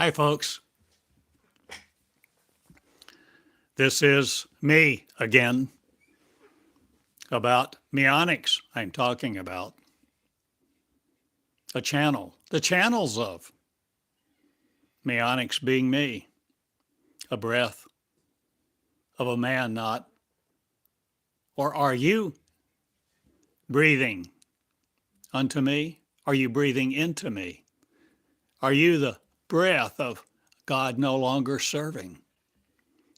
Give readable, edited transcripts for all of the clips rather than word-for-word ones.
Hi, folks. This is me again about meonics. I'm talking about a channel, the channels of meonics being me, a breath of a man, not, or are you breathing unto me? Are you breathing into me? Are you the breath of God no longer serving?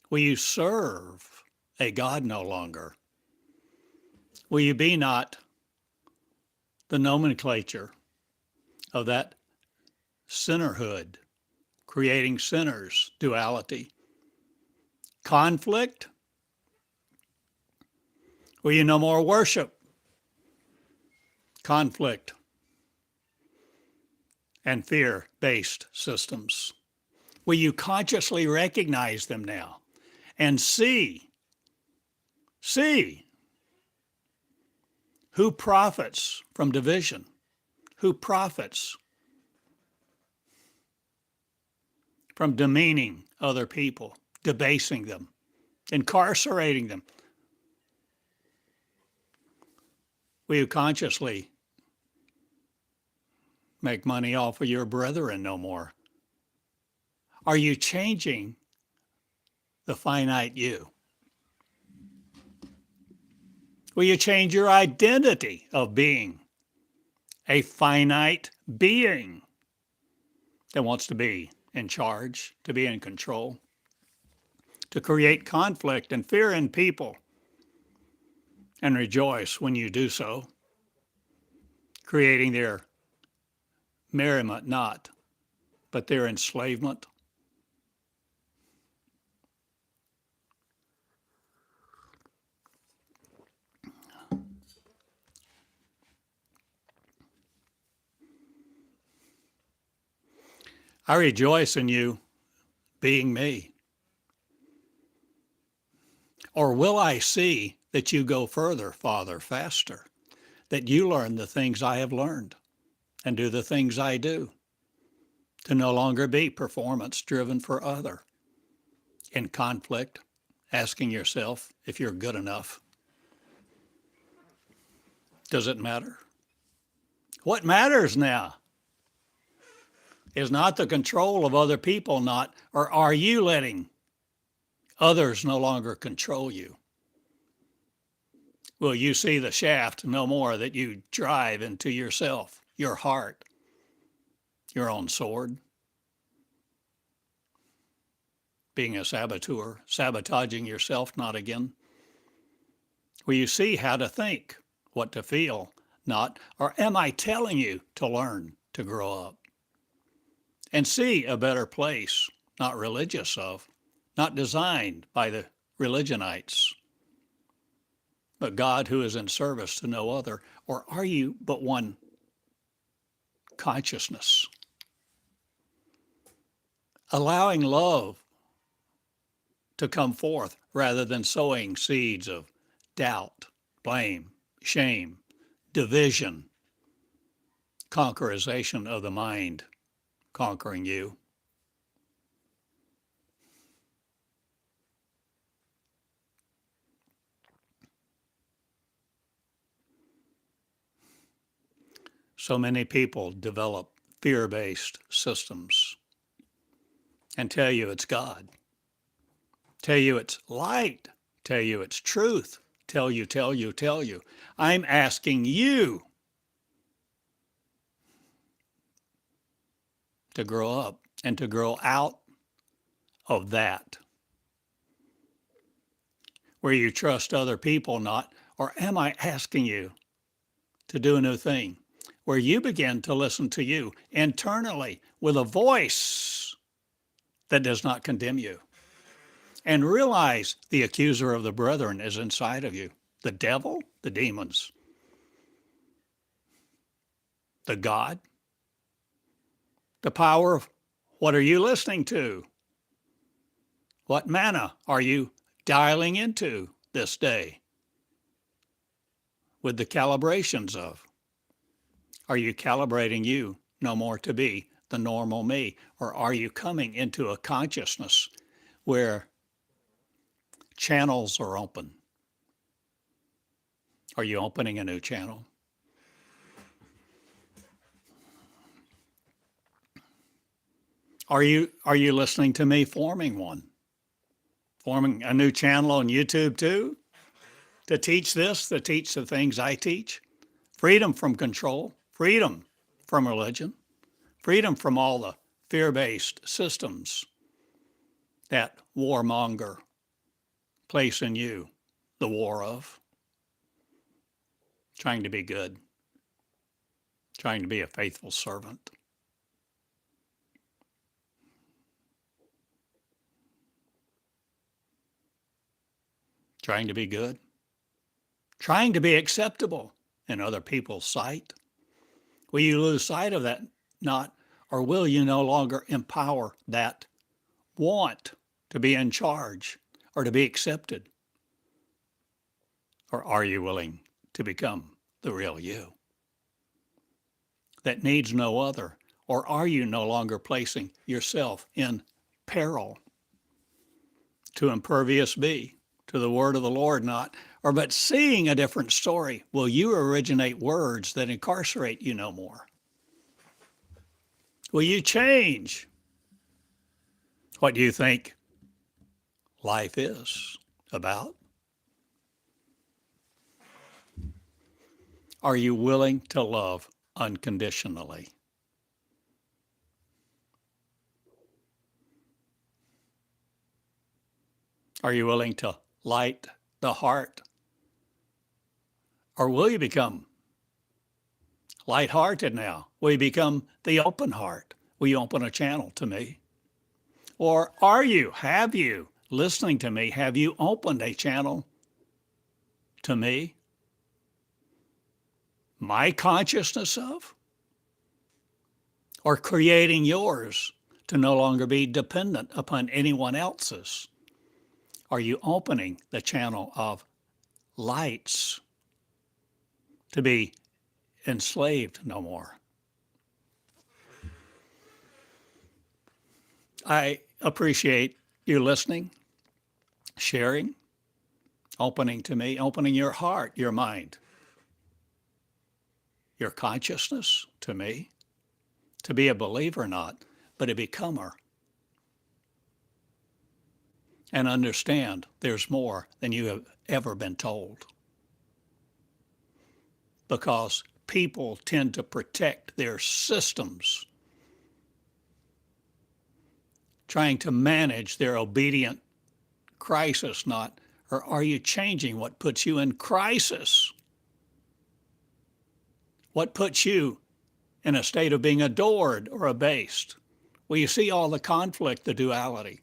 Will you serve a God no longer? Will you be not the nomenclature of that sinnerhood, creating sinners, duality, conflict? Will you no more worship conflict and fear-based systems? Will you consciously recognize them now and see who profits from division, who profits from demeaning other people, debasing them, incarcerating them? Will you consciously make money off of your brethren no more? Are you changing the finite you? Will you change your identity of being a finite being that wants to be in charge, to be in control, to create conflict and fear in people, and rejoice when you do so, creating their merriment not, but their enslavement? I rejoice in you being me. Or will I see that you go further, Father, faster, that you learn the things I have learned and do the things I do, to no longer be performance driven for other, in conflict, asking yourself if you're good enough. Does it matter? What matters now is not the control of other people, not, or are you letting others no longer control you? Will you see the shaft no more that you drive into yourself, your heart, your own sword? Being a saboteur, sabotaging yourself, not again. Will you see how to think, what to feel, not, or am I telling you to learn to grow up? And see a better place, not religious of, not designed by the religionites, but God who is in service to no other? Or are you but one consciousness? Allowing love to come forth rather than sowing seeds of doubt, blame, shame, division, conquerization of the mind, conquering you. So many people develop fear-based systems and tell you it's God, tell you it's light, tell you it's truth, tell you. I'm asking you to grow up and to grow out of that, where you trust other people not, or am I asking you to do a new thing, where you begin to listen to you internally with a voice that does not condemn you, and realize the accuser of the brethren is inside of you, the devil, the demons, the God, the power of what are you listening to? What manna are you dialing into this day with the calibrations of? Are you calibrating you no more to be the normal me? Or are you coming into a consciousness where channels are open? Are you opening a new channel? Are you listening to me forming one? Forming a new channel on YouTube too? To teach this, to teach the things I teach? Freedom from control, freedom from religion, freedom from all the fear-based systems that warmonger place in you the war of. Trying to be good, trying to be a faithful servant. Trying to be good, trying to be acceptable in other people's sight. Will you lose sight of that not, or will you no longer empower that want to be in charge or to be accepted? Or are you willing to become the real you that needs no other? Or are you no longer placing yourself in peril to impervious be, to the word of the Lord not, or but seeing a different story? Will you originate words that incarcerate you no more? Will you change what you think life is about? Are you willing to love unconditionally? Are you willing to light the heart? Or will you become lighthearted now? Will you become the open heart? Will you open a channel to me? Or have you, listening to me, have you opened a channel to me? My consciousness of? Or creating yours to no longer be dependent upon anyone else's? Are you opening the channel of lights to be enslaved no more? I appreciate you listening, sharing, opening to me, opening your heart, your mind, your consciousness to me, to be a believer not, but a becomer. And understand there's more than you have ever been told. Because people tend to protect their systems, trying to manage their obedient crisis not, or are you changing what puts you in crisis? What puts you in a state of being adored or abased? Will you see all the conflict, the duality?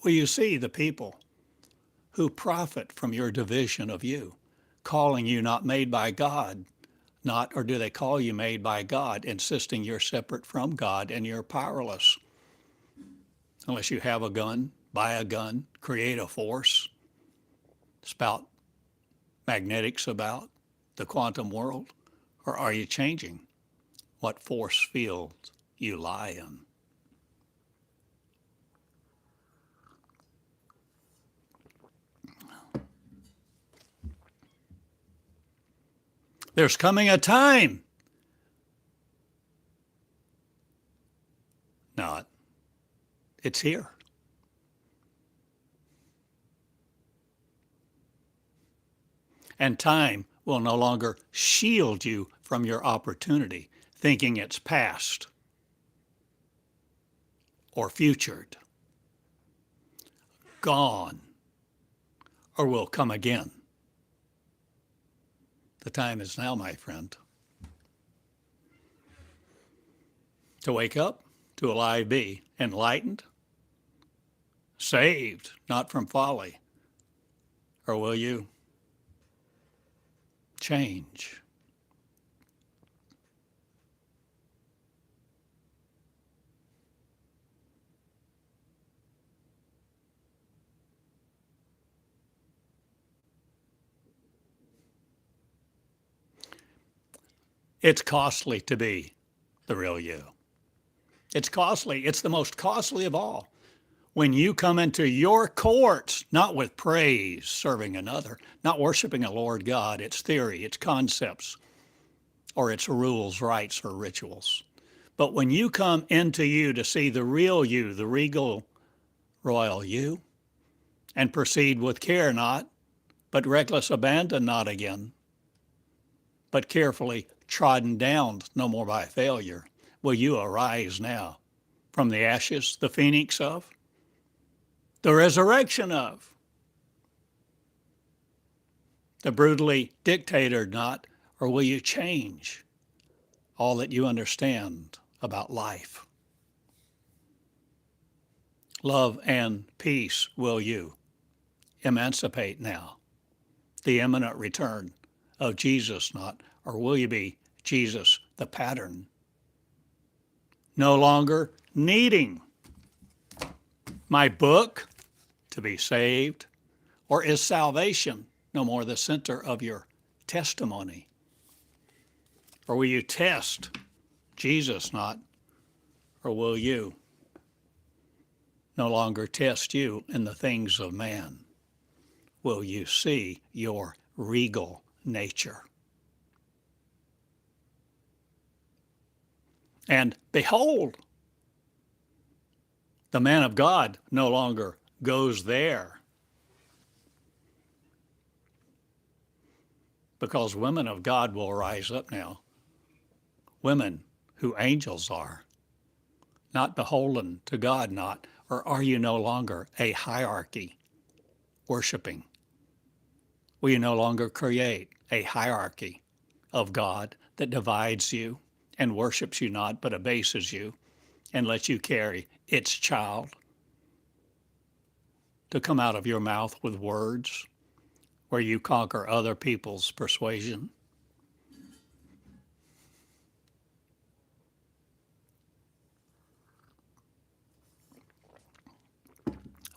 Will you see the people who profit from your division of you, calling you not made by God, not, or do they call you made by God, insisting you're separate from God and you're powerless? Unless you have a gun, buy a gun, create a force, spout magnetics about the quantum world? Or are you changing what force field you lie in? There's coming a time. Not. It's here. And time will no longer shield you from your opportunity, thinking it's past or futured, gone, or will come again. The time is now, my friend, to wake up, to alive be, enlightened, saved, not from folly. Or will you change? It's costly to be the real you. It's costly. It's the most costly of all. When you come into your courts, not with praise, serving another, not worshiping a Lord God, its theory, its concepts, or its rules, rites, or rituals. But when you come into you to see the real you, the regal, royal you, and proceed with care not, but reckless abandon not again, but carefully trodden down no more by failure, will you arise now from the ashes, the phoenix of, the resurrection of, the brutally dictated not, or will you change all that you understand about life? Love and peace will you emancipate now, the imminent return of Jesus not, or will you be Jesus the pattern, no longer needing my book to be saved, or is salvation no more the center of your testimony? Or will you test Jesus not, or will you no longer test you in the things of man? Will you see your regal nature? And behold, the man of God no longer goes there, because women of God will rise up now. Women who angels are, not beholden to God not, or are you no longer a hierarchy worshiping? Will you no longer create a hierarchy of God that divides you and worships you not, but abases you and lets you carry its child to come out of your mouth with words where you conquer other people's persuasion?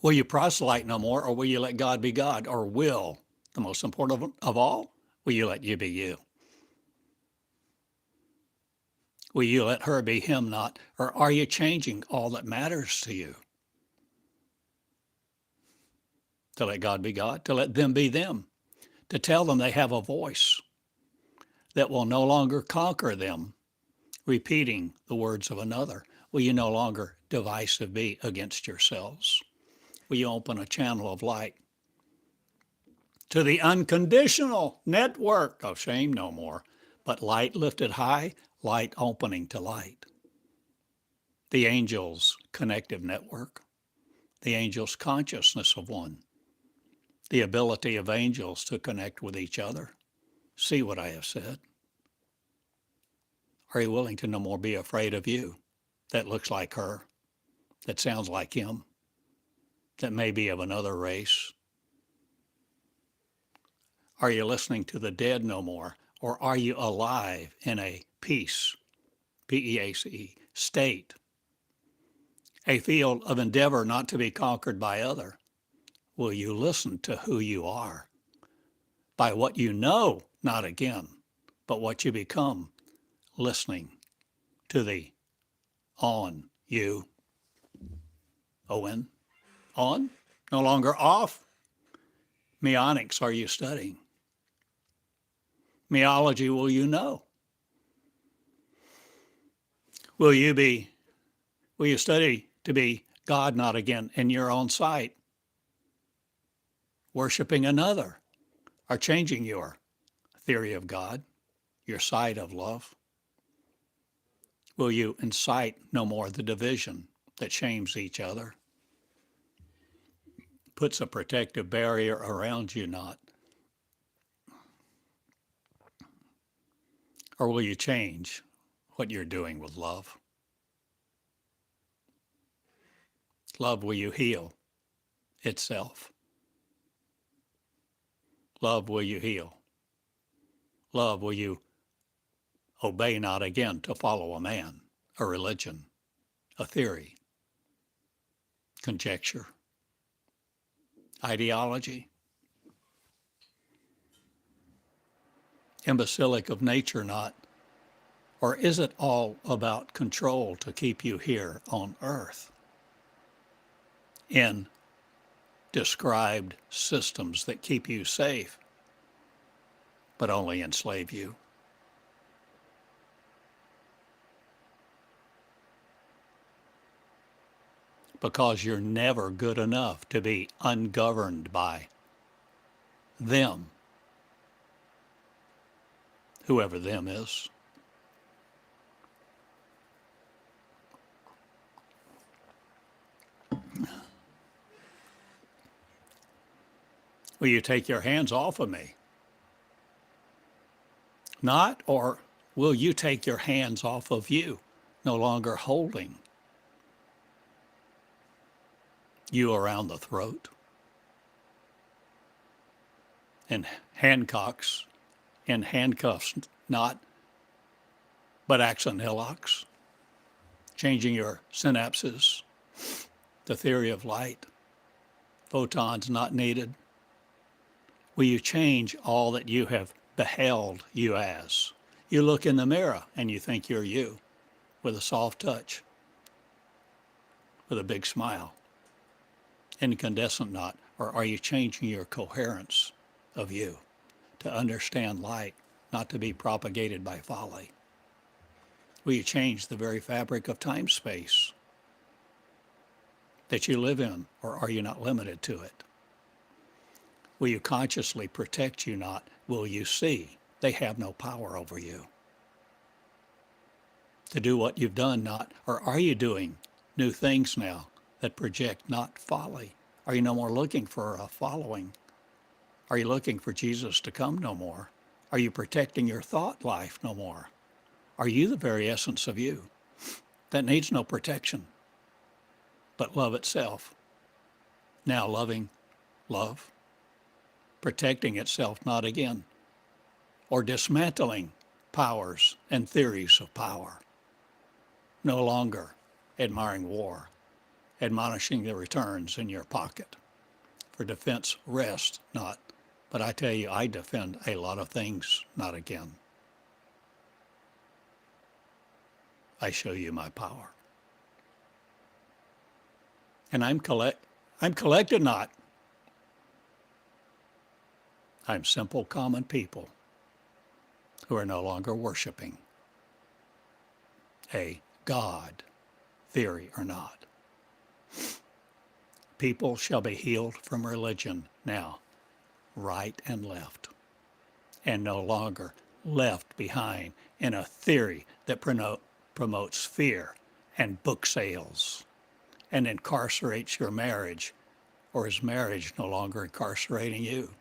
Will you proselyte no more, or will you let God be God? Or will, the most important of all, will you let you be you? Will you let her be him not? Or are you changing all that matters to you? To let God be God, to let them be them, to tell them they have a voice that will no longer conquer them, repeating the words of another. Will you no longer divisive be against yourselves? Will you open a channel of light to the unconditional network of shame no more, but light lifted high, light opening to light? The angels' connective network, the angels' consciousness of one, the ability of angels to connect with each other. See what I have said? Are you willing to no more be afraid of you that looks like her, that sounds like him, that may be of another race? Are you listening to the dead no more, or are you alive in a peace, P-E-A-C-E, state, a field of endeavor not to be conquered by other? Will you listen to who you are by what you know, not again, but what you become, listening to the on you, O-N, on, no longer off? Meonics are you studying? Meology will you know? Will you study to be God not again in your own sight, worshiping another, or changing your theory of God, your sight of love? Will you incite no more the division that shames each other, puts a protective barrier around you not? Or will you change what you're doing with love? Love, will you heal itself? Love, will you heal? Love, will you obey not again to follow a man, a religion, a theory, conjecture, ideology, imbecilic of nature not, Or is it all about control to keep you here on earth in described systems that keep you safe, but only enslave you? Because you're never good enough to be ungoverned by them, whoever them is. Will you take your hands off of me? Not, or will you take your hands off of you, no longer holding you around the throat? And handcuffs, not, but axe and hillocks, changing your synapses, the theory of light, photons not needed. Will you change all that you have beheld you as? You look in the mirror and you think you're you, with a soft touch, with a big smile, incandescent not, or are you changing your coherence of you to understand light, not to be propagated by folly? Will you change the very fabric of time-space that you live in, or are you not limited to it? Will you consciously protect you not? Will you see they have no power over you? To do what you've done not, or are you doing new things now that project not folly? Are you no more looking for a following? Are you looking for Jesus to come no more? Are you protecting your thought life no more? Are you the very essence of you that needs no protection but love itself? Now loving love, protecting itself not again, or dismantling powers and theories of power. No longer admiring war, admonishing the returns in your pocket. For defense rest not, but I tell you, I defend a lot of things not again. I show you my power. And I'm collected not. I'm simple common people who are no longer worshiping a God, theory or not. People shall be healed from religion now, right and left, and no longer left behind in a theory that promotes fear and book sales and incarcerates your marriage, or is marriage no longer incarcerating you?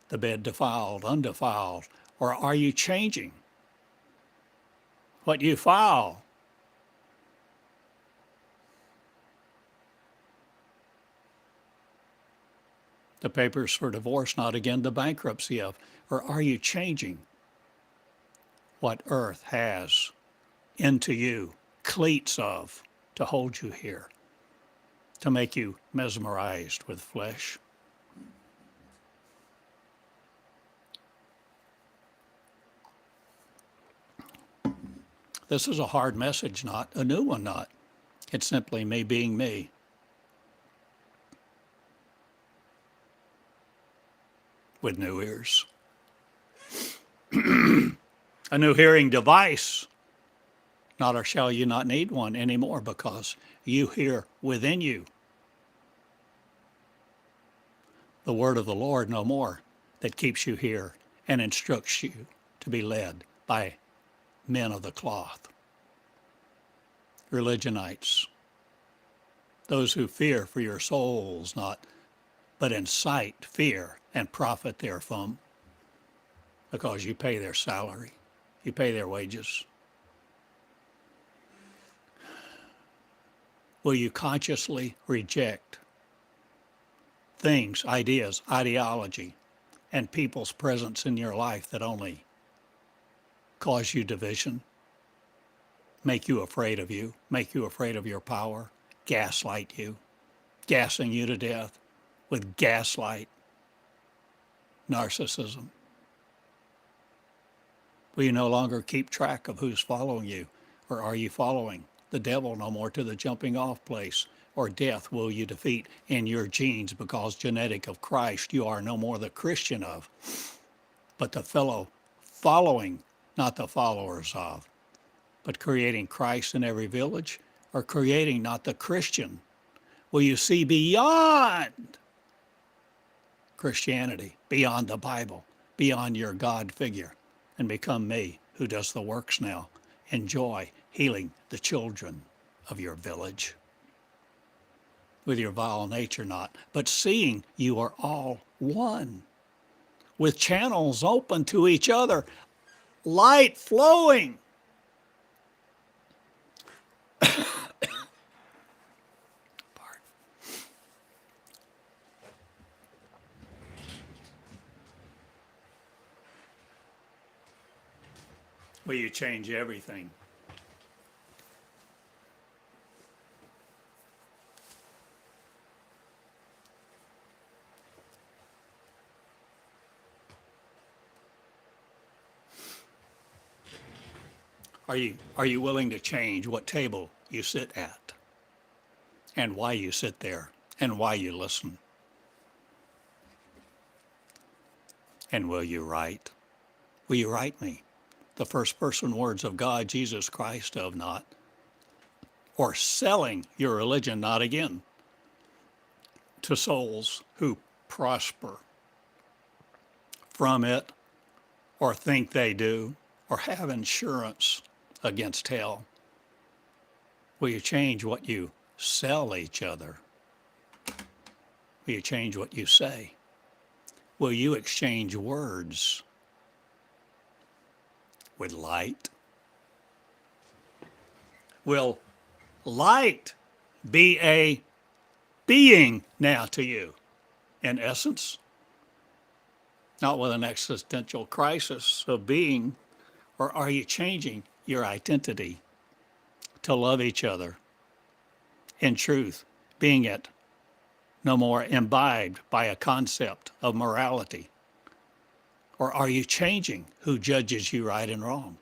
The bed defiled, undefiled, or are you changing what you file? The papers for divorce, not again the bankruptcy of, or are you changing what earth has into you, cleats of, to hold you here, to make you mesmerized with flesh? This is a hard message, not a new one, not. It's simply me being me. With new ears. A new hearing device, not or shall you not need one anymore, because you hear within you the word of the Lord no more, that keeps you here and instructs you to be led by men of the cloth, religionites, those who fear for your souls not, but incite fear and profit therefrom, because you pay their salary, you pay their wages. Will you consciously reject things, ideas, ideology, and people's presence in your life that only cause you division, make you afraid of you, make you afraid of your power, gaslight you, gassing you to death with gaslight, narcissism? Will you no longer keep track of who's following you? Or are you following the devil no more to the jumping off place? Or death will you defeat in your genes because genetic of Christ you are no more the Christian of, but the fellow following, not the followers of, but creating Christ in every village, or creating not the Christian? Will you see beyond Christianity, beyond the Bible, beyond your God figure, and become me who does the works now? Enjoy healing the children of your village with your vile nature not, but seeing you are all one, with channels open to each other, light flowing. Will you change everything? Are you willing to change what table you sit at, and why you sit there, and why you listen? And will you write? Will you write me the first person words of God, Jesus Christ of not, or selling your religion not again to souls who prosper from it, or think they do, or have insurance against hell? Will you change what you sell each other? Will you change what you say? Will you exchange words with light? Will light be a being now to you, in essence? Not with an existential crisis of being, or are you changing your identity to love each other in truth, being it no more imbibed by a concept of morality? Or are you changing who judges you right and wrong?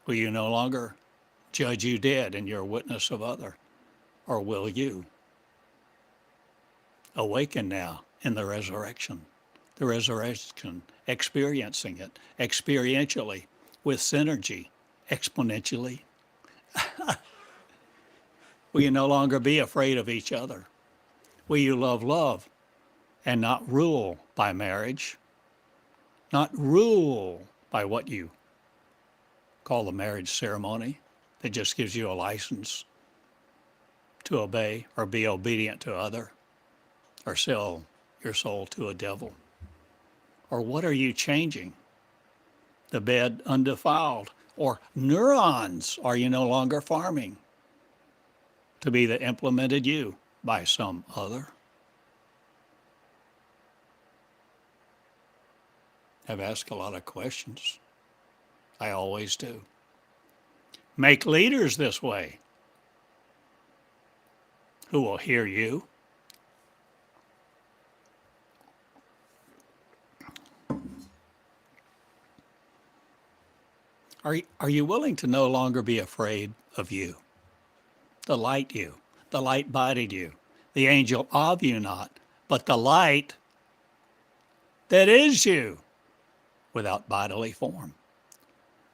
Will you no longer judge you dead in your witness of other? Or will you awaken now in the resurrection, experiencing it experientially with synergy, exponentially? Will you no longer be afraid of each other? Will you love and not rule by marriage, not rule by what you call the marriage ceremony that just gives you a license to obey or be obedient to other, or sell your soul to a devil? Or what are you changing? The bed undefiled, or neurons are you no longer farming to be the implemented you by some other? I've asked a lot of questions. I always do. Make leaders this way who will hear you. Are you willing to no longer be afraid of you, the light-bodied you, the angel of you not, but the light that is you without bodily form?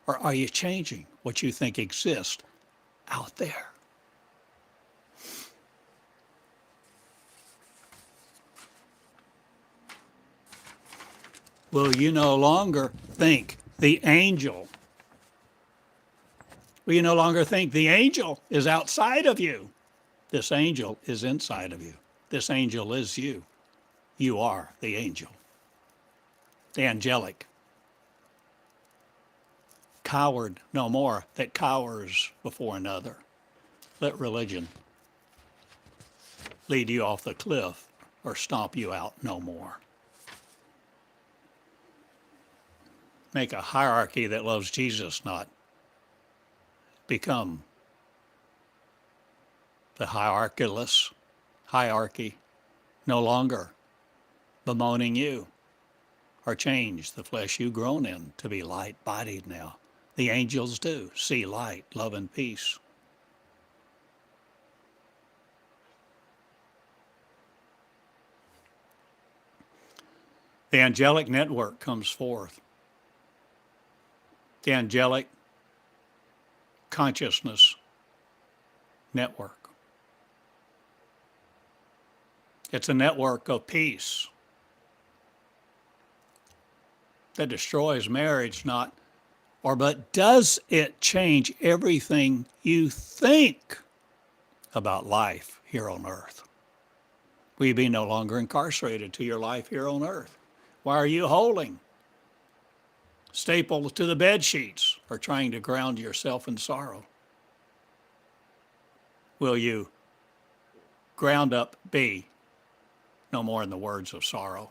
Or are you changing what you think exists out there? Will you no longer think the angel? Will you no longer think the angel is outside of you? This angel is inside of you. This angel is you. You are the angel, the angelic. Coward no more that cowers before another. Let religion lead you off the cliff or stomp you out no more. Make a hierarchy that loves Jesus not. Become the hierarchy, no longer bemoaning you or change the flesh you've grown in to be light-bodied now. The angels do see light, love, and peace. The angelic network comes forth. The angelic consciousness network. It's a network of peace that destroys marriage, but does it change everything you think about life here on earth? Will you be no longer incarcerated to your life here on earth? Why are you holding stapled to the bed sheets or trying to ground yourself in sorrow? Will you ground up be no more in the words of sorrow?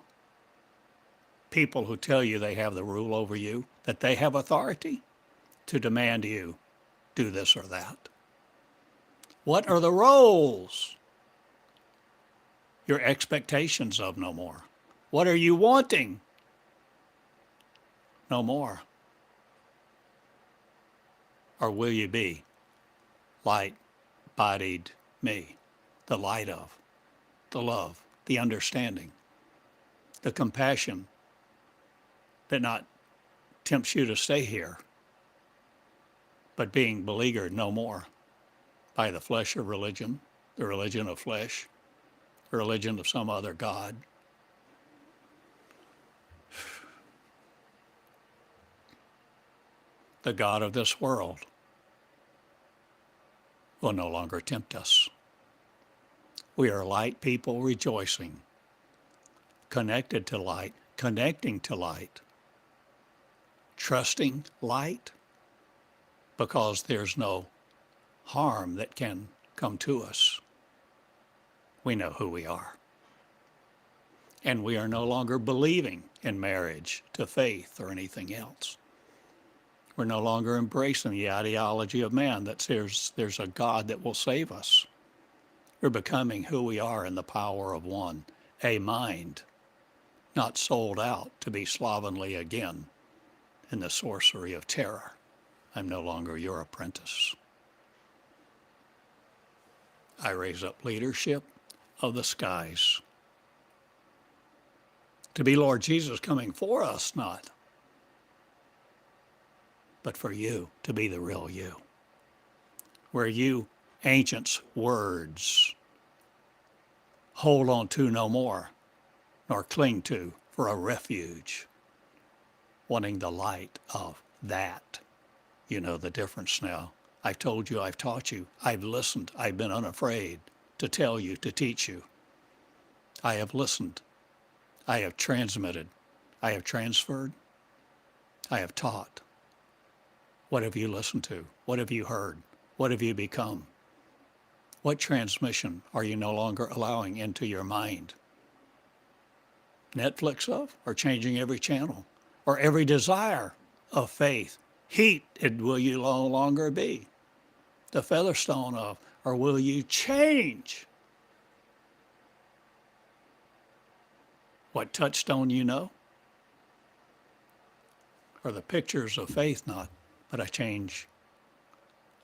People who tell you they have the rule over you, that they have authority to demand you do this or that. What are the roles? Your expectations of no more. What are you wanting? No more. Or will you be light-bodied me, the light of, the love, the understanding, the compassion that not tempts you to stay here, but being beleaguered no more by the flesh of religion, the religion of flesh, the religion of some other god. The god of this world will no longer tempt us. We are light people rejoicing, connected to light, connecting to light, trusting light, because there's no harm that can come to us. We know who we are. And we are no longer believing in marriage to faith or anything else. We're no longer embracing the ideology of man that says there's a God that will save us. We're becoming who we are in the power of one, a mind, not sold out to be slovenly again in the sorcery of terror. I'm no longer your apprentice. I raise up leadership of the skies to be Lord Jesus coming for us, not, but for you to be the real you, where you ancients' words hold on to no more, nor cling to for a refuge, wanting the light of that. You know the difference now. I've told you, I've taught you, I've listened, I've been unafraid to tell you, to teach you. I have listened, I have transmitted, I have transferred, I have taught. What have you listened to? What have you heard? What have you become? What transmission are you no longer allowing into your mind? Netflix of, or changing every channel, or every desire of faith? Heat, it will you no longer be. The featherstone of, or will you change? What touchstone you know? Or the pictures of faith not, but I change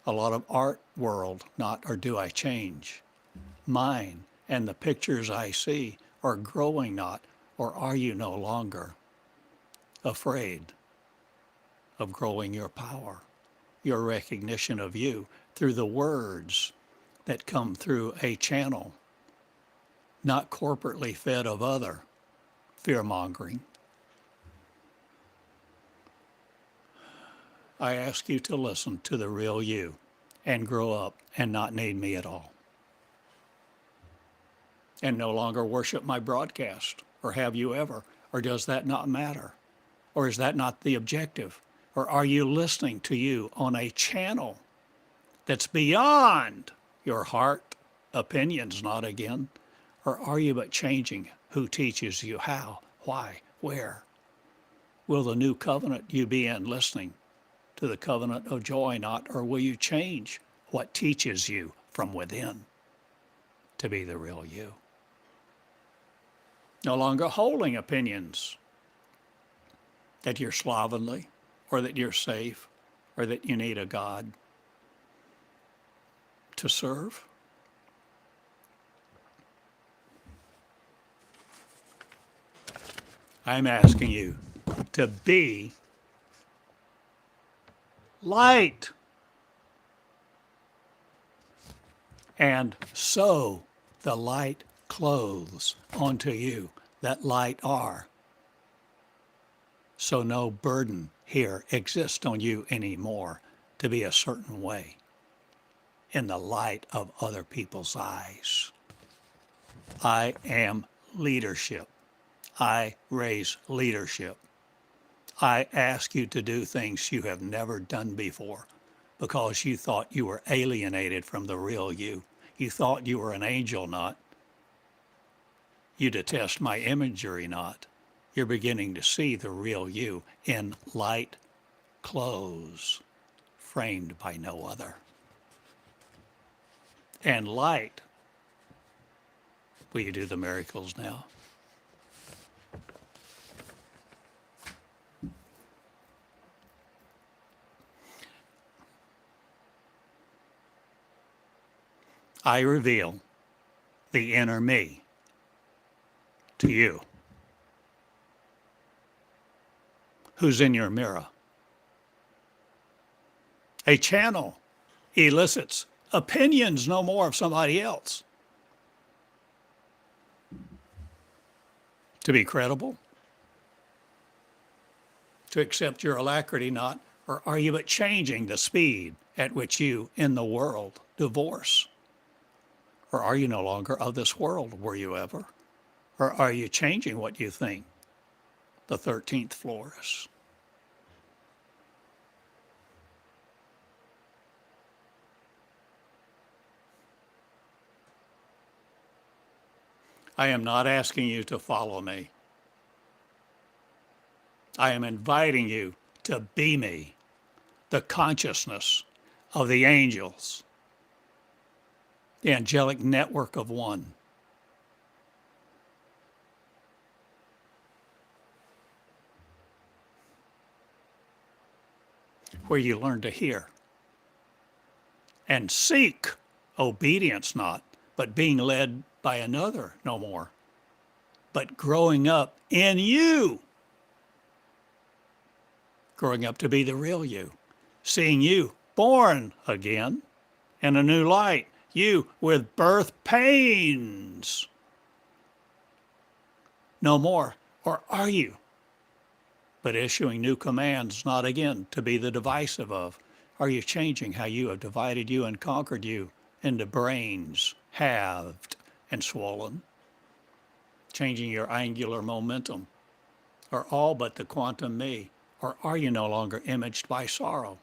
a lot of art world not, or do I change mine and the pictures I see are growing not, or are you no longer afraid of growing your power, your recognition of you through the words that come through a channel, not corporately fed of other fear-mongering? I ask you to listen to the real you and grow up and not need me at all. And no longer worship my broadcast, or have you ever? Or does that not matter? Or is that not the objective? Or are you listening to you on a channel that's beyond your heart opinions, not again? Or are you but changing who teaches you how, why, where? Will the new covenant you be in listening to the covenant of joy not, or will you change what teaches you from within to be the real you? No longer holding opinions that you're slovenly, or that you're safe, or that you need a God to serve? I'm asking you to be light. And so the light clothes onto you that light are. So no burden here exists on you anymore to be a certain way in the light of other people's eyes. I am leadership. I raise leadership. I ask you to do things you have never done before because you thought you were alienated from the real you. You thought you were an angel not. You detest my imagery not. You're beginning to see the real you in light clothes, framed by no other. And light, will you do the miracles now? I reveal the inner me to you. Who's in your mirror? A channel elicits opinions no more of somebody else. To be credible? To accept your alacrity not? Or are you but changing the speed at which you in the world divorce? Or are you no longer of this world, were you ever? Or are you changing what you think the 13th floor is? I am not asking you to follow me. I am inviting you to be me, the consciousness of the angels, the Angelic Network of One. Where you learn to hear and seek obedience not, but being led by another no more, but growing up in you, growing up to be the real you, seeing you born again in a new light, you with birth pains no more. Or are you but issuing new commands, not again to be the divisive of? Are you changing how you have divided you and conquered you into brains, halved and swollen? Changing your angular momentum, or all but the quantum me? Or are you no longer imaged by sorrow?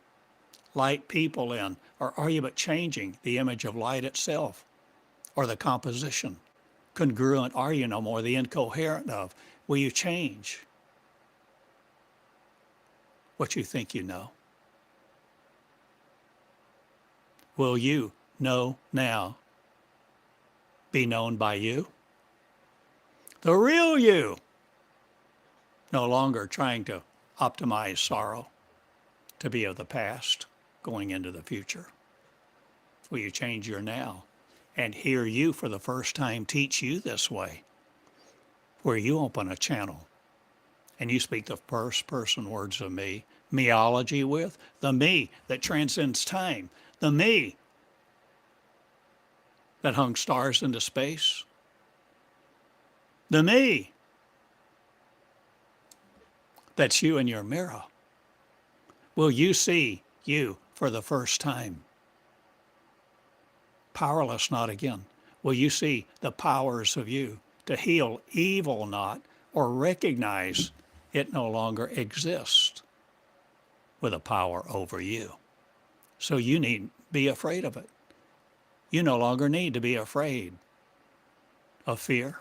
Light people in, or are you but changing the image of light itself, or the composition? Congruent are you no more, the incoherent of? Will you change what you think you know? Will you know now be known by you? The real you, no longer trying to optimize sorrow to be of the past going into the future. Will you change your now and hear you for the first time teach you this way, where you open a channel and you speak the first person words of me, meology with, the me that transcends time, the me that hung stars into space, the me that's you in your mirror. Will you see you for the first time? Powerless not again. Will you see the powers of you to heal evil not, or recognize it no longer exists with a power over you? So you need be afraid of it. You no longer need to be afraid of fear,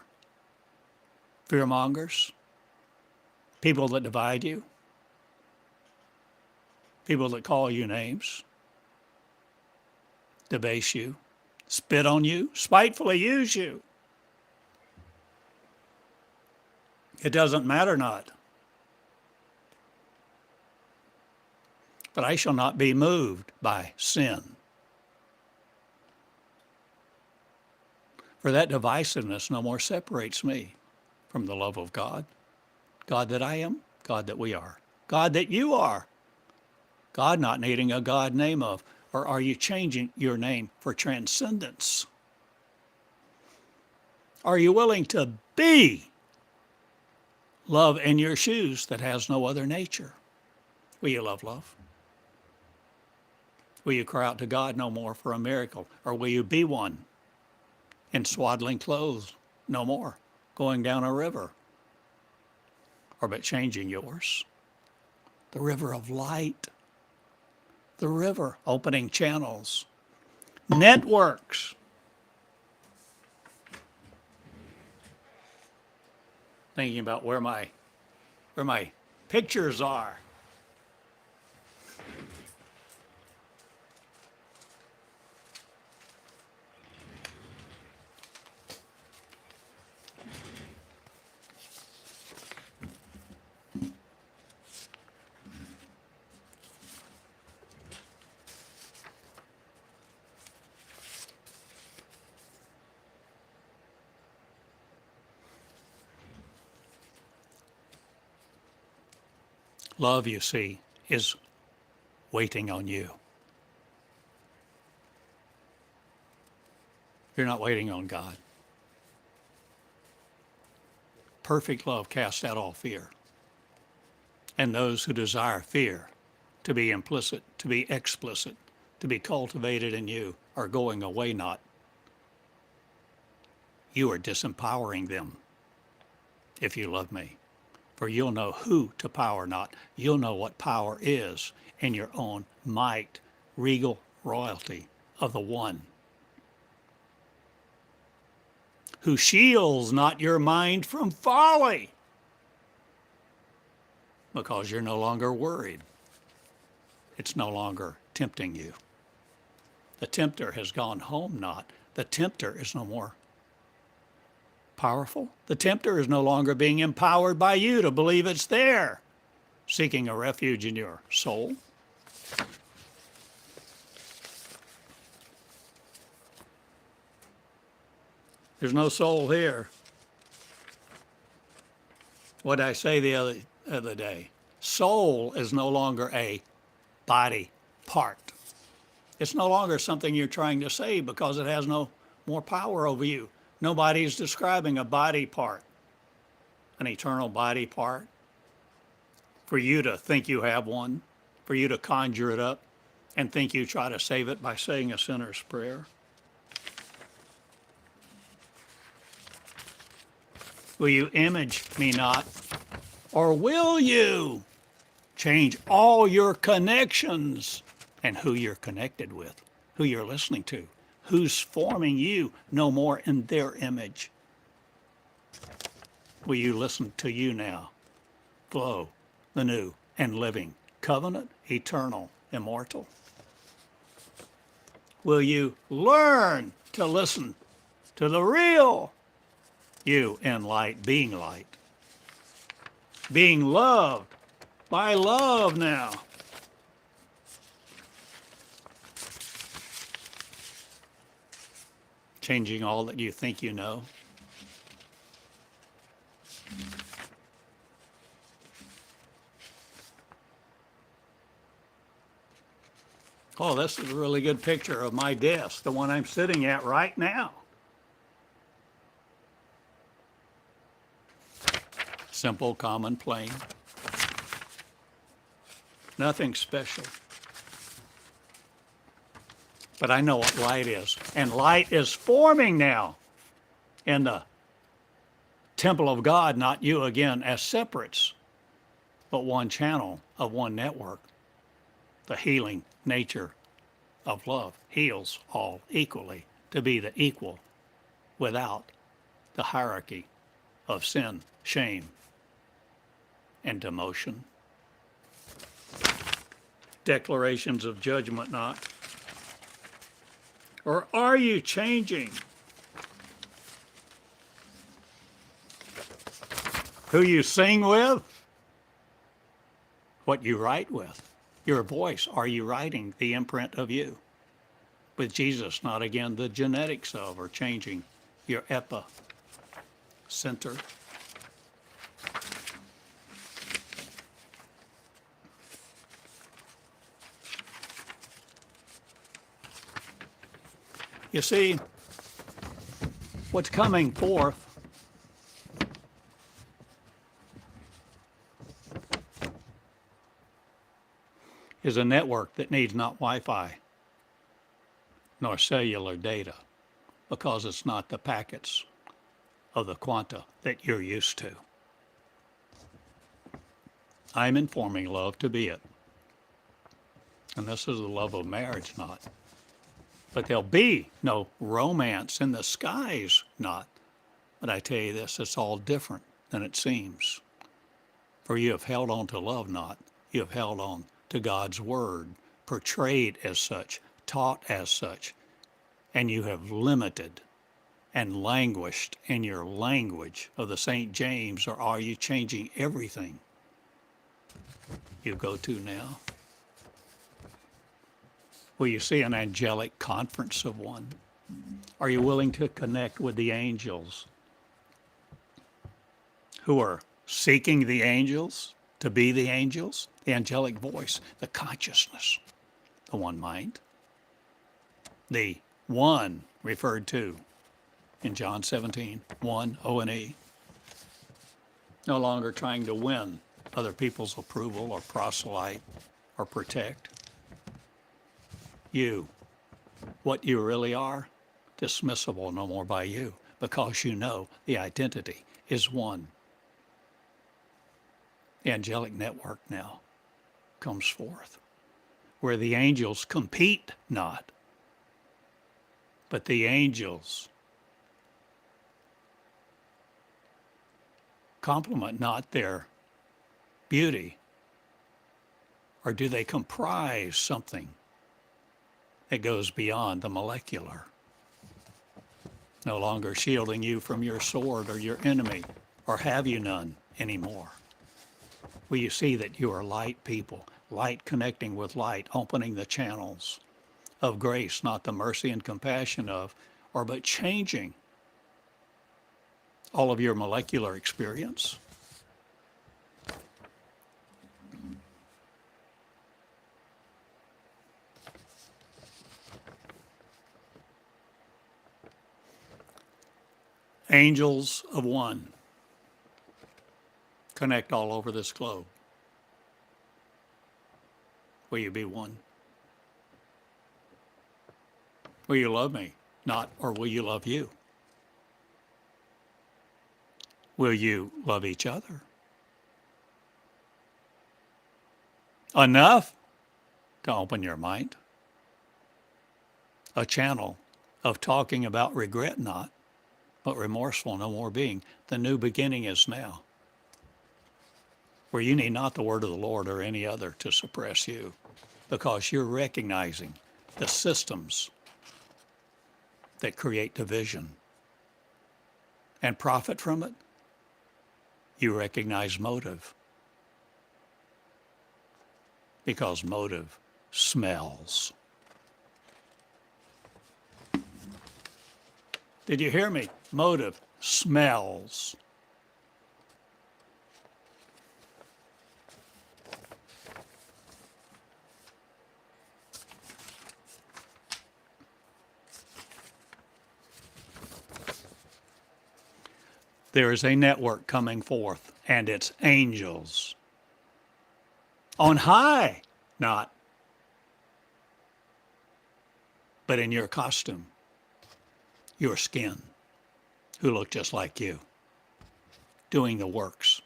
fearmongers, people that divide you, people that call you names, debase you, spit on you, spitefully use you. It doesn't matter not. but I shall not be moved by sin. For that divisiveness no more separates me from the love of God. God that I am, God that we are, God that you are, God not needing a God name of, or are you changing your name for transcendence? Are you willing to be love in your shoes that has no other nature? Will you love love? Will you cry out to God no more for a miracle? Or will you be one in swaddling clothes no more, going down a river, or but changing yours? The river of light, the river opening channels, networks. Thinking about where my pictures are. Love, you see, is waiting on you. You're not waiting on God. Perfect love casts out all fear. And those who desire fear to be implicit, to be explicit, to be cultivated in you are going away not. You are disempowering them if you love me. For you'll know who to power not. You'll know what power is in your own might, regal royalty of the one who shields not your mind from folly, because you're no longer worried. It's no longer tempting you. The tempter has gone home not. The tempter is no more powerful. The tempter is no longer being empowered by you to believe it's there, seeking a refuge in your soul. There's no soul here. What did I say the other day? Soul is no longer a body part. It's no longer something you're trying to say because it has no more power over you. Nobody's describing a body part, an eternal body part, for you to think you have one, for you to conjure it up and think you try to save it by saying a sinner's prayer. Will you image me not, or will you change all your connections and who you're connected with, who you're listening to, who's forming you no more in their image? Will you listen to you now? Flow, the new and living, covenant, eternal, immortal. Will you learn to listen to the real you in light, being loved by love now? Changing all that you think you know. Oh, this is a really good picture of my desk, the one I'm sitting at right now. Simple, common, plain. Nothing special. But I know what light is. And light is forming now in the temple of God, not you again as separates, but one channel of one network. The healing nature of love heals all equally, to be the equal without the hierarchy of sin, shame, and demotion. Declarations of judgment not. Or are you changing who you sing with? What you write with? Your voice, are you writing the imprint of you? With Jesus, not again the genetics of or changing your epicenter. You see, what's coming forth is a network that needs not Wi-Fi nor cellular data, because it's not the packets of the quanta that you're used to. I'm informing love to be it. And this is the love of marriage, not. But there'll be no romance in the skies, not. But I tell you this, it's all different than it seems. For you have held on to love not. You have held on to God's word, portrayed as such, taught as such. And you have limited and languished in your language of the St. James, or are you changing everything you go to now? Will you see an angelic conference of one? Are you willing to connect with the angels who are seeking the angels to be the angels? The angelic voice, the consciousness, the one mind, the one referred to in John 17, one, O-N-E. No longer trying to win other people's approval or proselyte or protect. You, what you really are, dismissible no more by you, because you know the identity is one. The angelic network now comes forth, where the angels compete not, but the angels complement not their beauty, or do they comprise something that goes beyond the molecular? No longer shielding you from your sword or your enemy, or have you none anymore? Will you see that you are light people, light connecting with light, opening the channels of grace, not the mercy and compassion of, or but changing all of your molecular experience? Angels of one connect all over this globe. Will you be one? Will you love me? Not, or will you love you? Will you love each other? Enough to open your mind. A channel of talking about regret not, but remorseful no more being. The new beginning is now, where you need not the word of the Lord or any other to suppress you, because you're recognizing the systems that create division and profit from it. You recognize motive, because motive smells. Did you hear me? Motive smells. There is a network coming forth, and it's angels. On high, not, but in your costume, your skin, who look just like you, doing the works.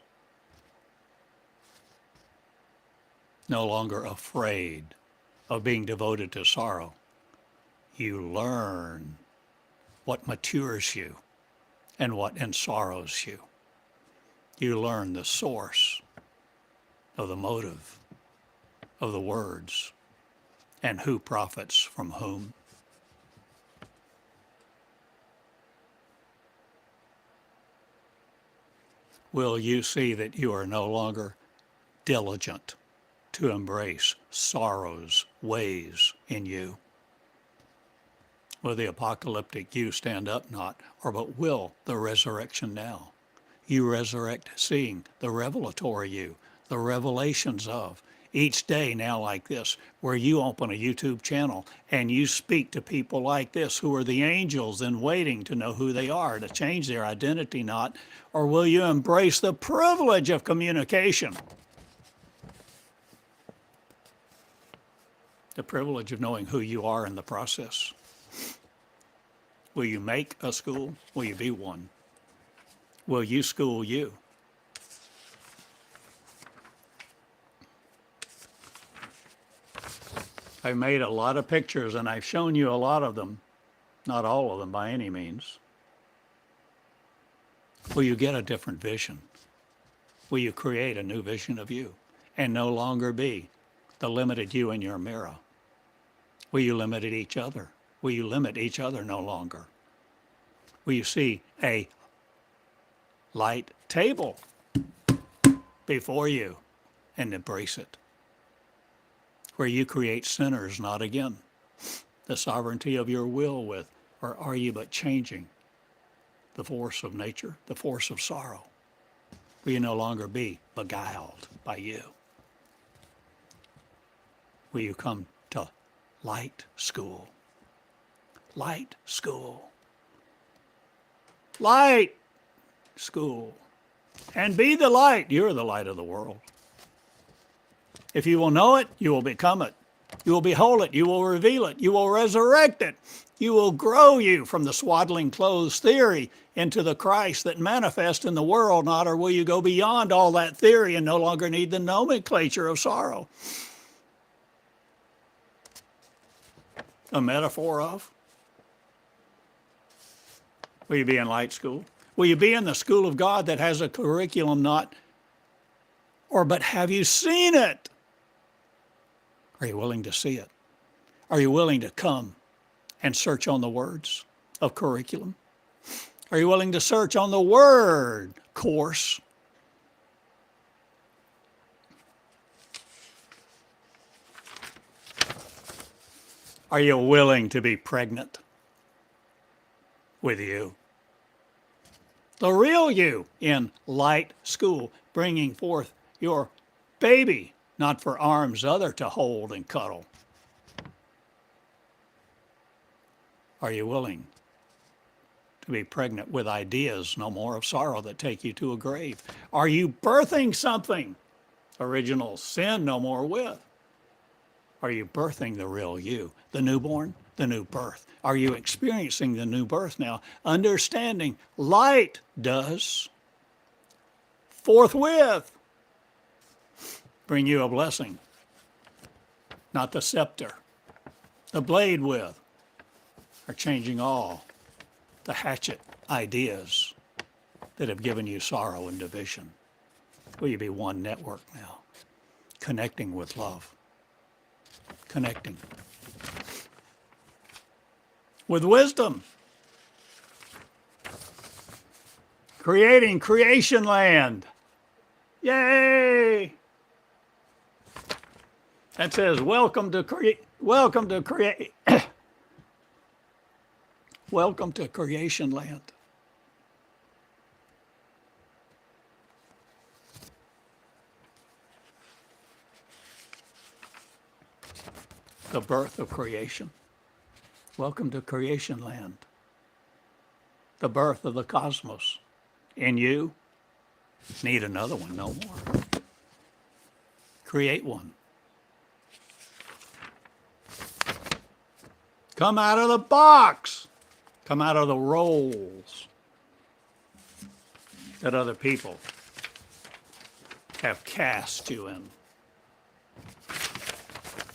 No longer afraid of being devoted to sorrow. You learn what matures you and what ensorrows you. You learn the source of the motive of the words and who profits from whom. Will you see that you are no longer diligent to embrace sorrow's ways in you? Will the apocalyptic you stand up not, or but will the resurrection now? You resurrect seeing the revelatory you, the revelations of each day now like this, where you open a YouTube channel and you speak to people like this who are the angels in waiting to know who they are, to change their identity not, or will you embrace the privilege of communication? The privilege of knowing who you are in the process. Will you make a school? Will you be one? Will you school you? I've made a lot of pictures and I've shown you a lot of them, not all of them by any means. Will you get a different vision? Will you create a new vision of you and no longer be the limited you in your mirror? Will you limit each other? Will you limit each other no longer? Will you see a light table before you and embrace it? Where you create sinners not again, the sovereignty of your will with, or are you but changing the force of nature, the force of sorrow? Will you no longer be beguiled by you? Will you come to light school? Light school. Light school. And be the light. You're the light of the world. If you will know it, you will become it. You will behold it. You will reveal it. You will resurrect it. You will grow you from the swaddling clothes theory into the Christ that manifests in the world, not, or will you go beyond all that theory and no longer need the nomenclature of sorrow? A metaphor of? Will you be in light school? Will you be in the school of God that has a curriculum not, or but have you seen it? Are you willing to see it? Are you willing to come and search on the words of curriculum? Are you willing to search on the word course? Are you willing to be pregnant with you? The real you in light school, bringing forth your baby, not for arms other to hold and cuddle. Are you willing to be pregnant with ideas no more of sorrow that take you to a grave? Are you birthing something? Original sin no more with. Are you birthing the real you, the newborn, the new birth? Are you experiencing the new birth now? Understanding light does forthwith bring you a blessing, not the scepter. The blade with are changing all the hatchet ideas that have given you sorrow and division. Will you be one network now, connecting with love, connecting with wisdom, creating creation land. Yay! That says, welcome to welcome to welcome to creation land. The birth of creation. Welcome to creation land. The birth of the cosmos. In you, need another one no more. Create one. Come out of the box. Come out of the roles that other people have cast you in.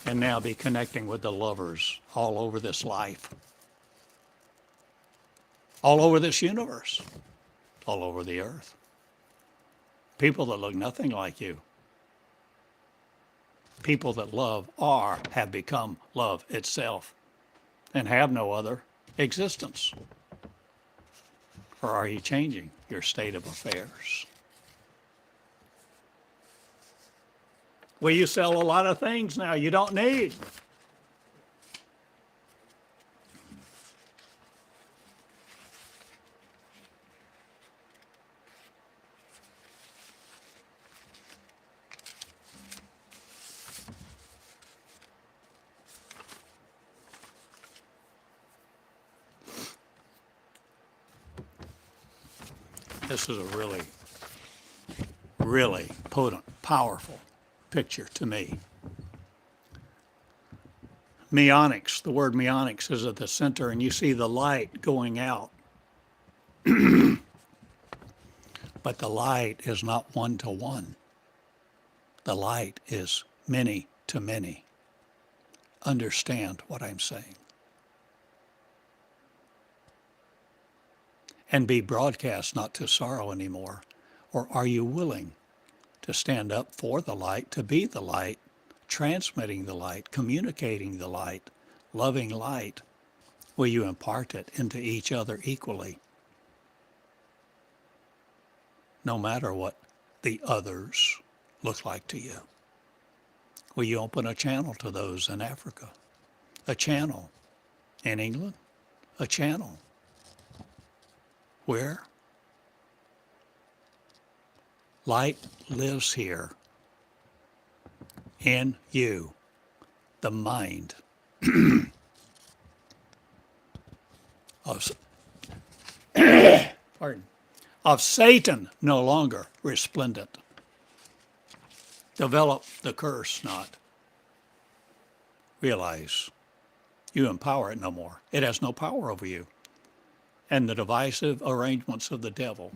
And now be connecting with the lovers all over this life, all over this universe, all over the earth. People that look nothing like you. People that love have become love itself and have no other existence. Or are you changing your state of affairs? Well, you sell a lot of things now you don't need. This is a really, really potent, powerful picture to me. Meonics, the word meonics is at the center, and you see the light going out. But the light is not one to one. The light is many to many. Understand what I'm saying. And be broadcast not to sorrow anymore. Or are you willing to stand up for the light, to be the light, transmitting the light, communicating the light, loving light? Will you impart it into each other equally? No matter what the others look like to you. Will you open a channel to those in Africa? A channel in England? A channel where light lives here in you, the mind of, pardon, of Satan no longer resplendent. Develop the curse not. Realize you empower it no more. It has no power over you. And the divisive arrangements of the devil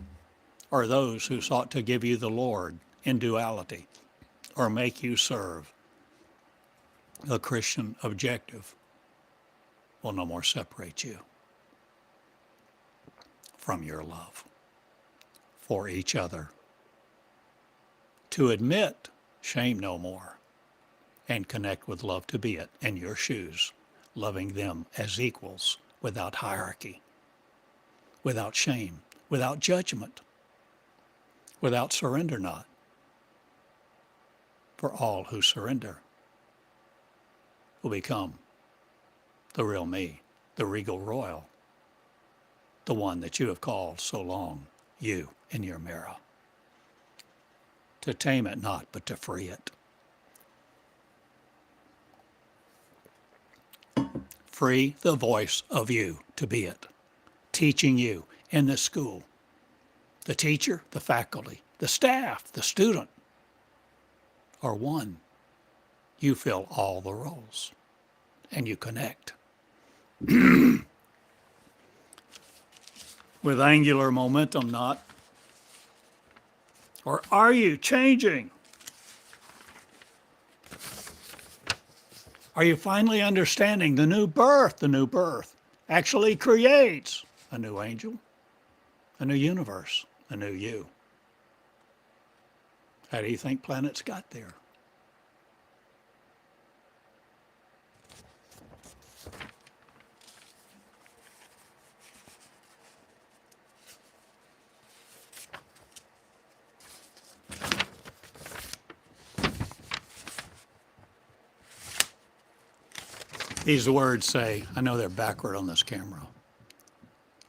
are those who sought to give you the Lord in duality or make you serve the Christian objective will no more separate you from your love for each other. To admit shame no more and connect with love to be it in your shoes, loving them as equals without hierarchy, without shame, without judgment, without surrender not. For all who surrender will become the real me, the regal royal, the one that you have called so long, you in your mirror. To tame it not, but to free it. Free the voice of you to be it, teaching you in the school, the teacher, the faculty, the staff, the student, are one. You fill all the roles and you connect. With angular momentum, not? Or are you changing? Are you finally understanding the new birth? The new birth actually creates a new angel, a new universe, a new you. How do you think planets got there? These words say, I know they're backward on this camera.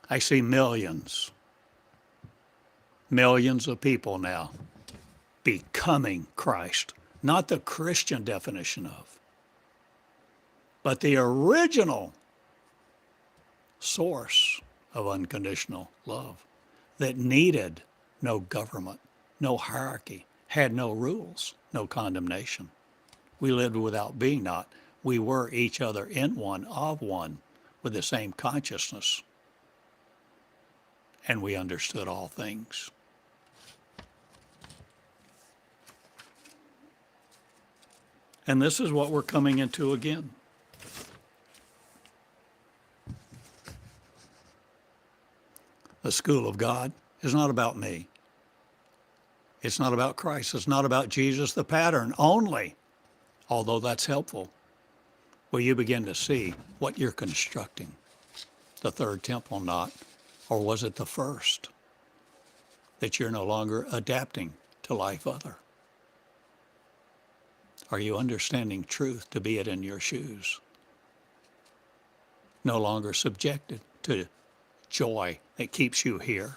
I see millions of people now becoming Christ. Not the Christian definition of, but the original source of unconditional love that needed no government, no hierarchy, had no rules, no condemnation. We lived without being not. We were each other in one, of one, with the same consciousness. And we understood all things. And this is what we're coming into again. The school of God is not about me. It's not about Christ. It's not about Jesus, the pattern only, although that's helpful. Will you begin to see what you're constructing? The third temple not, or was it the first? That you're no longer adapting to life other. Are you understanding truth to be it in your shoes? No longer subjected to joy that keeps you here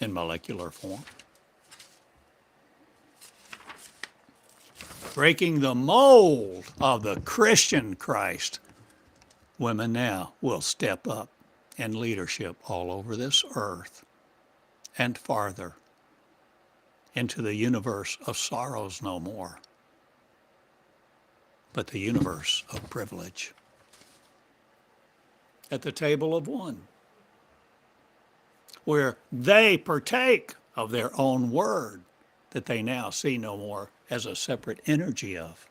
in molecular form. Breaking the mold of the Christian Christ, women now will step up in leadership all over this earth and farther into the universe of sorrows no more, but the universe of privilege. At the table of one, where they partake of their own word that they now see no more as a separate energy of.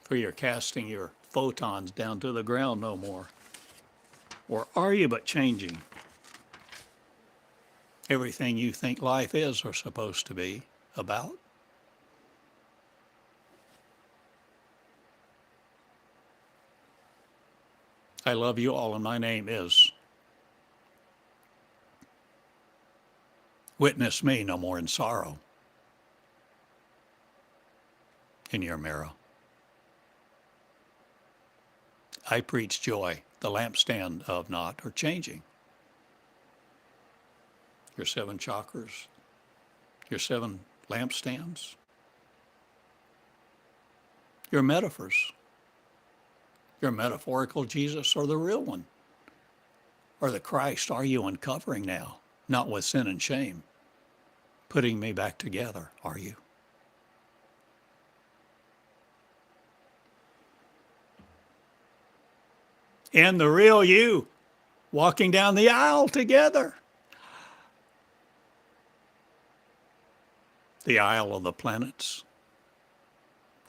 For you're casting your photons down to the ground no more. Or are you but changing everything you think life is or supposed to be about? I love you all, and my name is. Witness me no more in sorrow in your mirror. I preach joy, the lampstand of not or changing. Your 7 chakras, your 7 lampstands, your metaphors, your metaphorical Jesus or the real one, or the Christ are you uncovering now, not with sin and shame, putting me back together, are you? And the real you, walking down the aisle together. The aisle of the planets,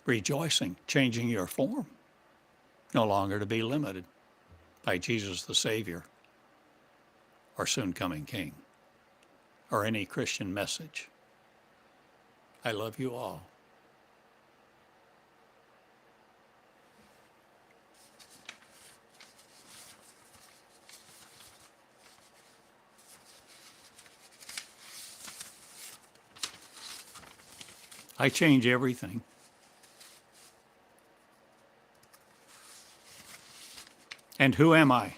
rejoicing, changing your form, no longer to be limited by Jesus the Savior or soon coming King or any Christian message. I love you all. I change everything. And who am I?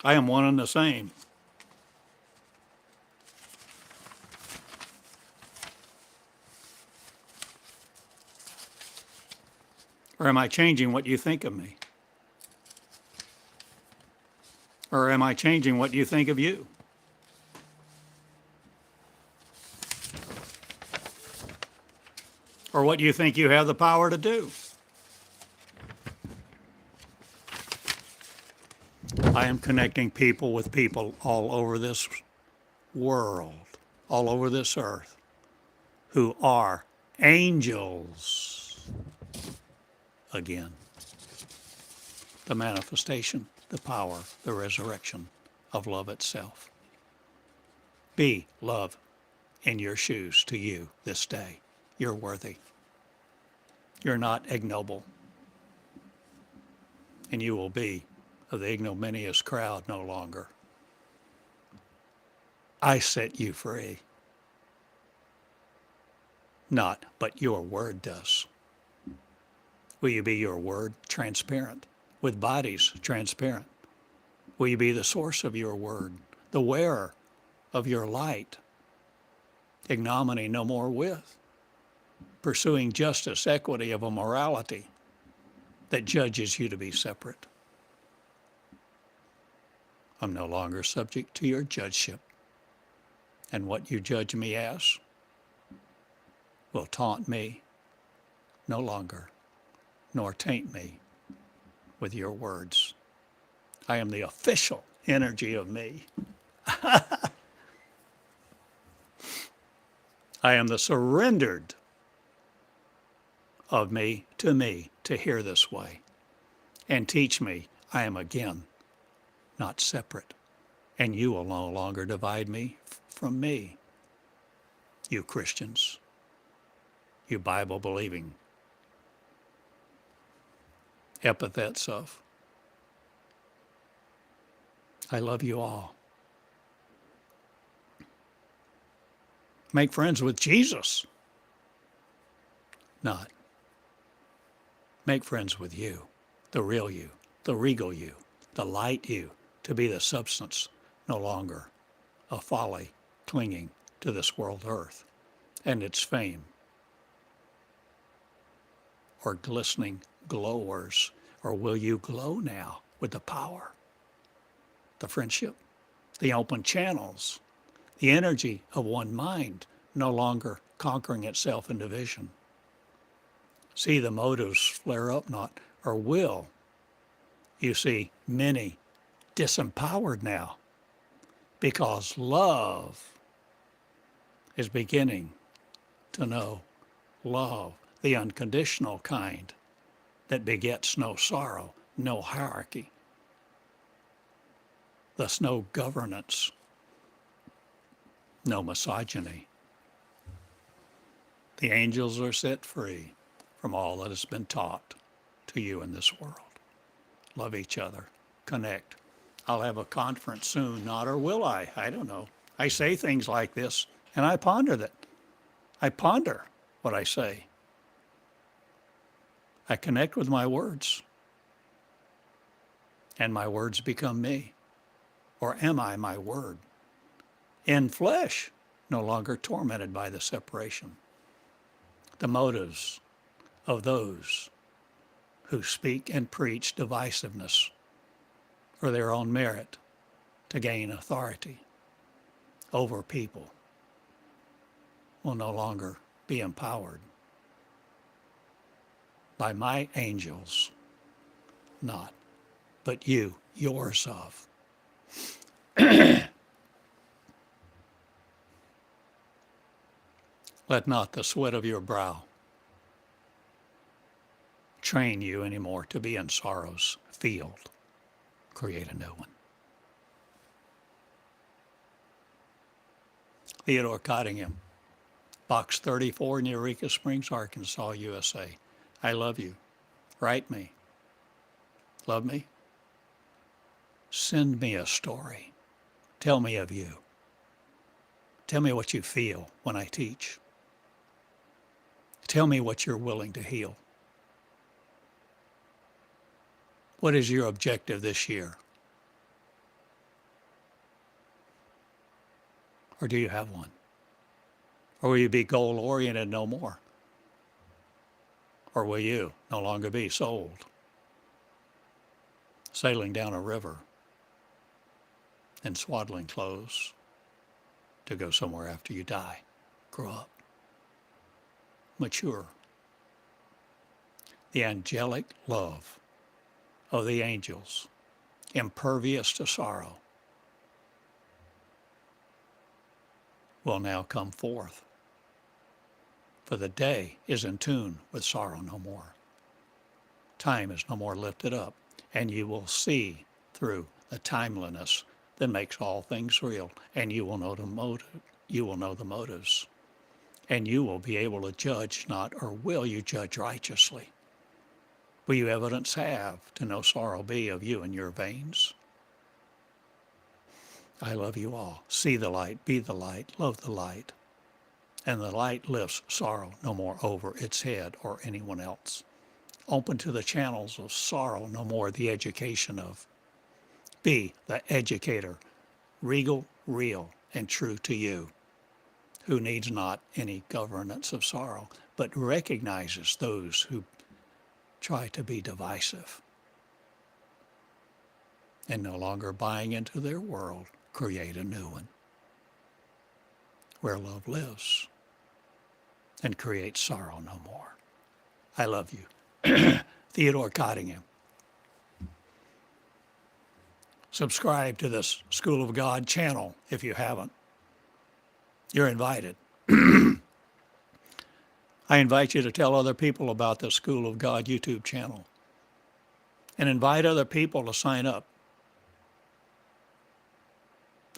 I am one and the same. Or am I changing what you think of me? Or am I changing what you think of you? Or what you think you have the power to do? I am connecting people with people all over this world, all over this earth, who are angels again. The manifestation, the power, the resurrection of love itself. Be love in your shoes to you this day. You're worthy. You're not ignoble. And you will be of the ignominious crowd no longer. I set you free. Not, but your word does. Will you be your word transparent, with bodies transparent? Will you be the source of your word, the wearer of your light? Ignominy no more with, pursuing justice, equity of a morality that judges you to be separate. I'm no longer subject to your judgeship, and what you judge me as will taunt me no longer, nor taint me with your words. I am the official energy of me. I am the surrendered of me to hear this way and teach me I am again not separate, and you will no longer divide me from me. You Christians, you Bible-believing epithets of, I love you all. Make friends with Jesus, not make friends with you, the real you, the regal you, the light you, to be the substance, no longer a folly clinging to this world earth and its fame, or glistening glowers, or will you glow now with the power, the friendship, the open channels, the energy of one mind, no longer conquering itself in division? See the motives flare up not, or will you see many disempowered now, because love is beginning to know love, the unconditional kind that begets no sorrow, no hierarchy, thus no governance, no misogyny. The angels are set free from all that has been taught to you in this world. Love each other, connect. I'll have a conference soon, not, or will I? I don't know. I say things like this and I ponder that. I ponder what I say. I connect with my words, and my words become me. Or am I my word? In flesh, no longer tormented by the separation. The motives of those who speak and preach divisiveness for their own merit to gain authority over people will no longer be empowered by my angels, not, but you, yours of. Let not the sweat of your brow train you anymore to be in sorrow's field. Create a new one. Theodore Cottingham, Box 34 in Eureka Springs, Arkansas, USA. I love you. Write me. Love me? Send me a story. Tell me of you. Tell me what you feel when I teach. Tell me what you're willing to heal. What is your objective this year? Or do you have one? Or will you be goal-oriented no more? Or will you no longer be sold, sailing down a river in swaddling clothes to go somewhere after you die? Grow up. Mature. The angelic love of the angels, impervious to sorrow, will now come forth. For the day is in tune with sorrow no more. Time is no more lifted up, and you will see through the timeliness that makes all things real, and you will know the motive. You will know the motives, and you will be able to judge not, or will you judge righteously? Will you evidence have to no sorrow be of you in your veins? I love you all. See the light, be the light, love the light. And the light lifts sorrow no more over its head or anyone else. Open to the channels of sorrow no more, the education of. Be the educator, regal, real, and true to you, who needs not any governance of sorrow, but recognizes those who try to be divisive. And no longer buying into their world, create a new one, where love lives and create sorrow no more. I love you. Theodore Cottingham. Subscribe to this School of God channel if you haven't. You're invited. I invite you to tell other people about the School of God YouTube channel and invite other people to sign up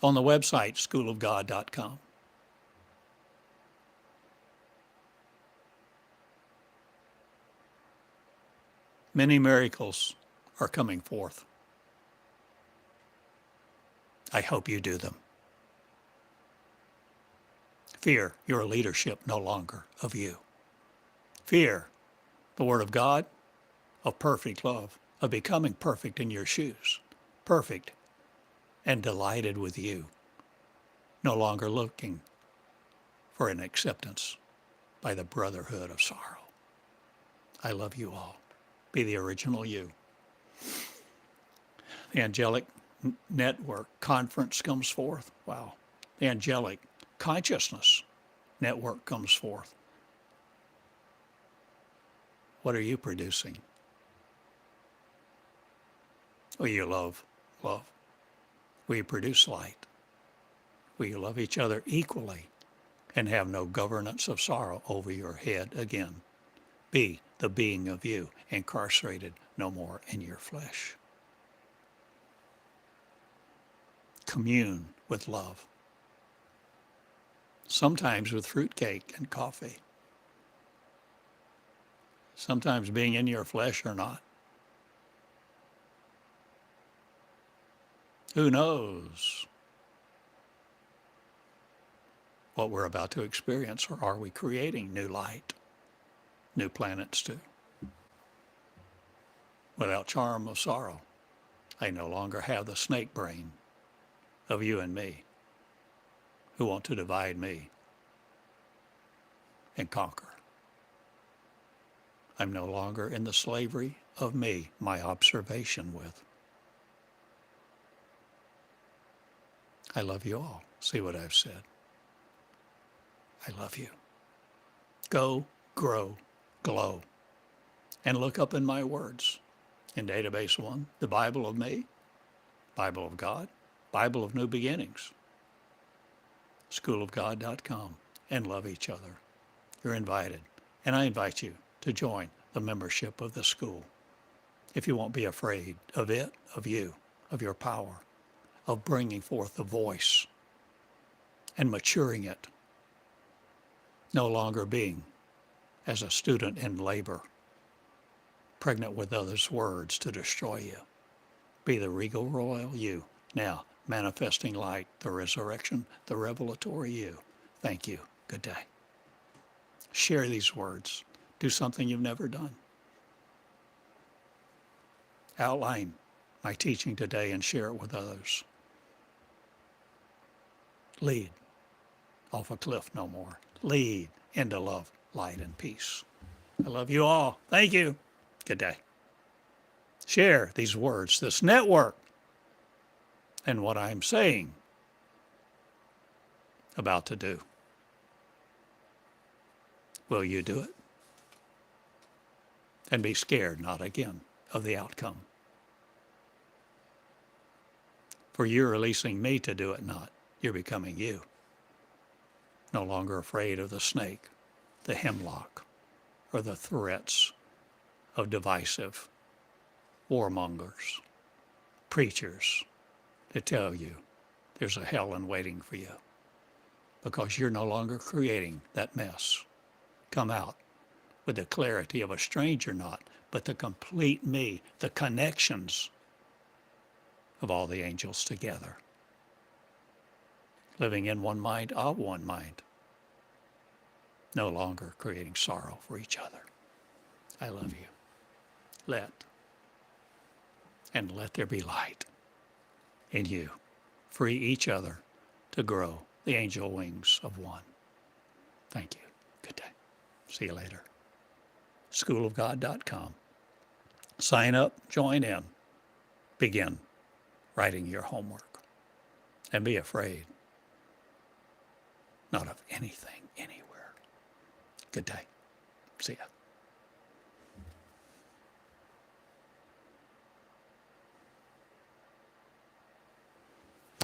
on the website, schoolofgod.com. Many miracles are coming forth. I hope you do them. Fear your leadership no longer of you. Fear the Word of God, of perfect love, of becoming perfect in your shoes, perfect and delighted with you, no longer looking for an acceptance by the brotherhood of sorrow. I love you all. Be the original you. The Angelic Network Conference comes forth. Wow. The Angelic Consciousness Network comes forth. What are you producing? Will you love? Love. Will you produce light? Will you love each other equally and have no governance of sorrow over your head again? Be the being of you, incarcerated no more in your flesh. Commune with love. Sometimes with fruitcake and coffee. Sometimes being in your flesh or not. Who knows what we're about to experience, or are we creating new light, new planets too? Without charm of sorrow, I no longer have the snake brain of you and me who want to divide me and conquer. I'm no longer in the slavery of me, my observation with. I love you all. See what I've said? I love you. Go, grow, glow, and look up in my words. In Database 1, the Bible of me, Bible of God, Bible of New Beginnings, schoolofgod.com, and love each other. You're invited, and I invite you to join the membership of the school. If you won't be afraid of it, of you, of your power, of bringing forth the voice and maturing it, no longer being as a student in labor, pregnant with others' words to destroy you. Be the regal royal you, now manifesting light, the resurrection, the revelatory you. Thank you. Good day. Share these words. Do something you've never done. Outline my teaching today and share it with others. Lead off a cliff no more. Lead into love, light, and peace. I love you all. Thank you. Good day. Share these words, this network, and what I'm saying about to do. Will you do it? And be scared not again of the outcome. For you're releasing me to do it not. You're becoming you. No longer afraid of the snake, the hemlock, or the threats of divisive warmongers, preachers that tell you there's a hell in waiting for you because you're no longer creating that mess. Come out with the clarity of a stranger not, but the complete me, the connections of all the angels together, living in one mind of one mind, no longer creating sorrow for each other. I love you. Let there be light in you. Free each other to grow the angel wings of one. Thank you. Good day. See you later. Schoolofgod.com. Sign up, join in, begin writing your homework, and be afraid not of anything, anywhere. Good day. See ya.